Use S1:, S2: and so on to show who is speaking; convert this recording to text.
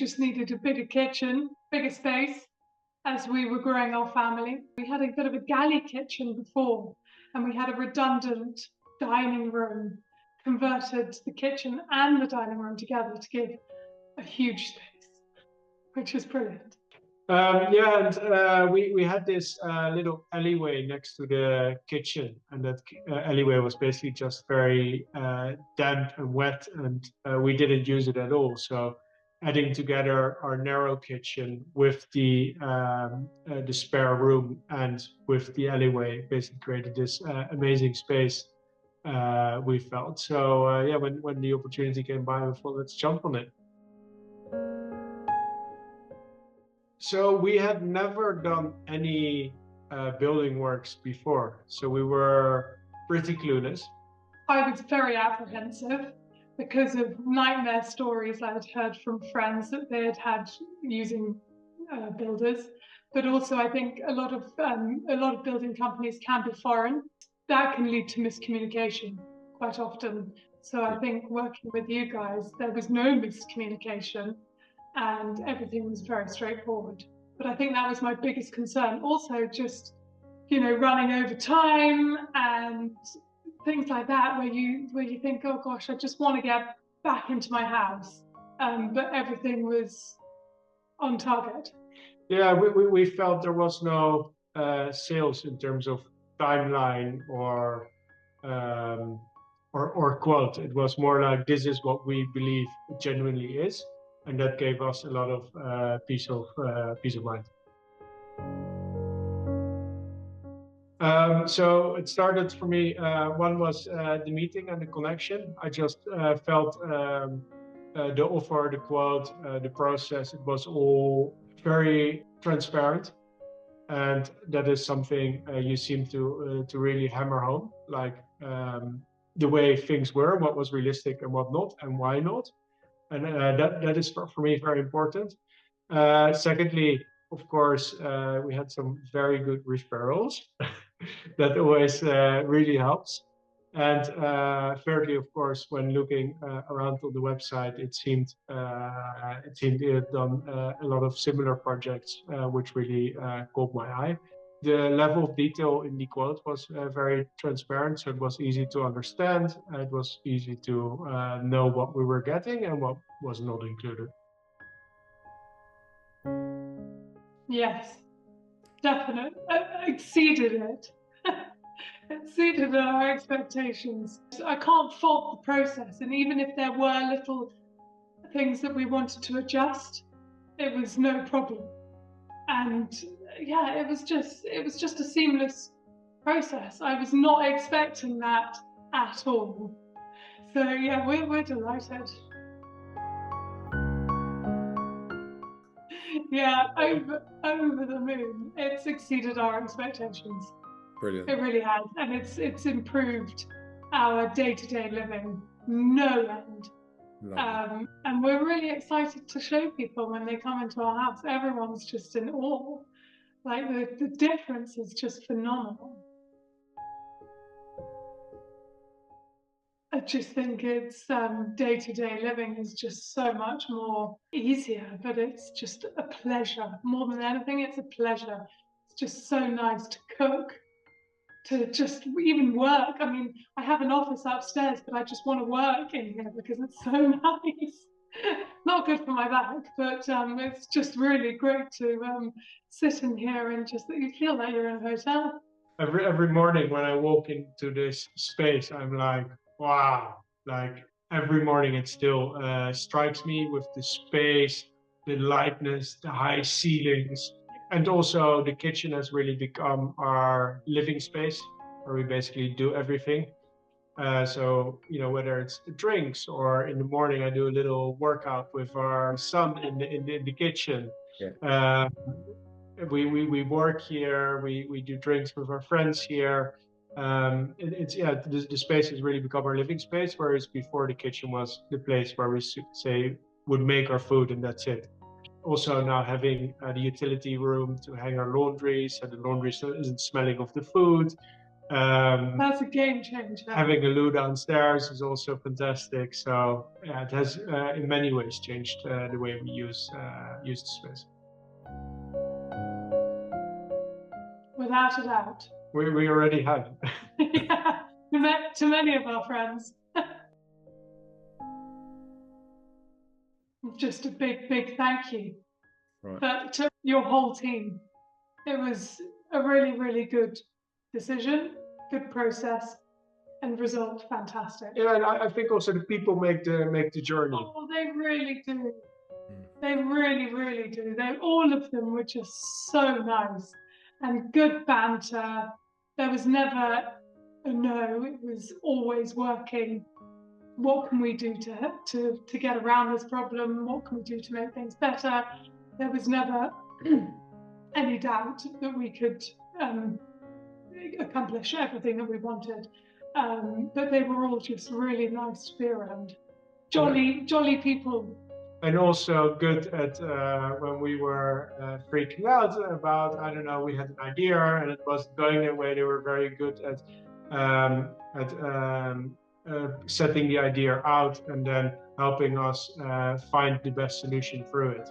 S1: just needed a bigger kitchen, bigger space as we were growing our family. We had a bit of a galley kitchen before, and we had a redundant dining room, converted the kitchen and the dining room together to give a huge space, which is brilliant.
S2: Yeah, and we had this little alleyway next to the kitchen, and that alleyway was basically just very damp and wet, and we didn't use it at all. So adding together our narrow kitchen with the spare room and with the alleyway basically created this amazing space we felt. So yeah, when the opportunity came by, we thought, let's jump on it. So we had never done any building works before, so we were pretty clueless.
S1: I was very apprehensive because of nightmare stories I had heard from friends that they had had using builders, but also I think a lot of building companies can be foreign. That can lead to miscommunication quite often. So I think working with you guys, there was no miscommunication, and everything was very straightforward. But I think that was my biggest concern. Also, just, running over time and things like that, where you think, oh gosh, I just want to get back into my house, but everything was on target.
S2: Yeah, we felt there was no sales in terms of timeline or quote. It was more like, this is what we believe it genuinely is. And that gave us a lot of peace of mind. So it started for me. One was the meeting and the connection. I just felt the offer, the quote, the process. It was all very transparent, and that is something you seem to really hammer home, like the way things were, what was realistic and what not, and why not. And that is for me very important. Secondly, of course, we had some very good referrals. That always really helps. And thirdly, of course, when looking around on the website, it seemed you had done a lot of similar projects, which really caught my eye. The level of detail in the quote was very transparent, so it was easy to understand. It was easy to know what we were getting and what was not included.
S1: Yes, definitely. Exceeded it. Exceeded our expectations. I can't fault the process, and even if there were little things that we wanted to adjust, it was no problem. And yeah, it was just a seamless process. I was not expecting that at all. So yeah, we're delighted. Yeah, over the moon. It's exceeded our expectations.
S3: Brilliant.
S1: It really has, and it's improved our day-to-day living no end. And we're really excited to show people when they come into our house. Everyone's just in awe. Like the difference is just phenomenal. I just think it's day-to-day living is just so much more easier, but it's just a pleasure. More than anything, it's a pleasure. It's just so nice to cook, to just even work. I mean, I have an office upstairs, but I just want to work in here because it's so nice. Not good for my back, but it's just really great to sit in here and just that you feel like you're in a hotel.
S2: Every morning when I walk into this space, I'm like, wow. Like every morning it still strikes me with the space, the lightness, the high ceilings. And also the kitchen has really become our living space where we basically do everything. So, whether it's the drinks or in the morning, I do a little workout with our son in the kitchen.
S3: Yeah.
S2: We work here, we do drinks with our friends here. The space has really become our living space, whereas before the kitchen was the place where we would make our food and that's it. Also now having the utility room to hang our laundry, so the laundry isn't smelling of the food.
S1: That's a game changer.
S2: Having a loo downstairs is also fantastic. So yeah, it has in many ways changed the way we use the space.
S1: Without a doubt.
S2: We already have.
S1: Yeah, to many of our friends. Just a big thank you.
S3: Right.
S1: But to your whole team. It was a really good decision, good process, and result fantastic.
S2: Yeah, and I think also the people make the journey.
S1: Oh, they really do. They really do. All of them were just so nice and good banter. There was never a no. It was always working. What can we do to get around this problem? What can we do to make things better? There was never any doubt that we could accomplish everything that we wanted. But they were all just really nice to be around. Jolly people. And
S2: also good at when we were freaking out about, I don't know, we had an idea and it wasn't going that way. They were very good at setting the idea out and then helping us find the best solution through it.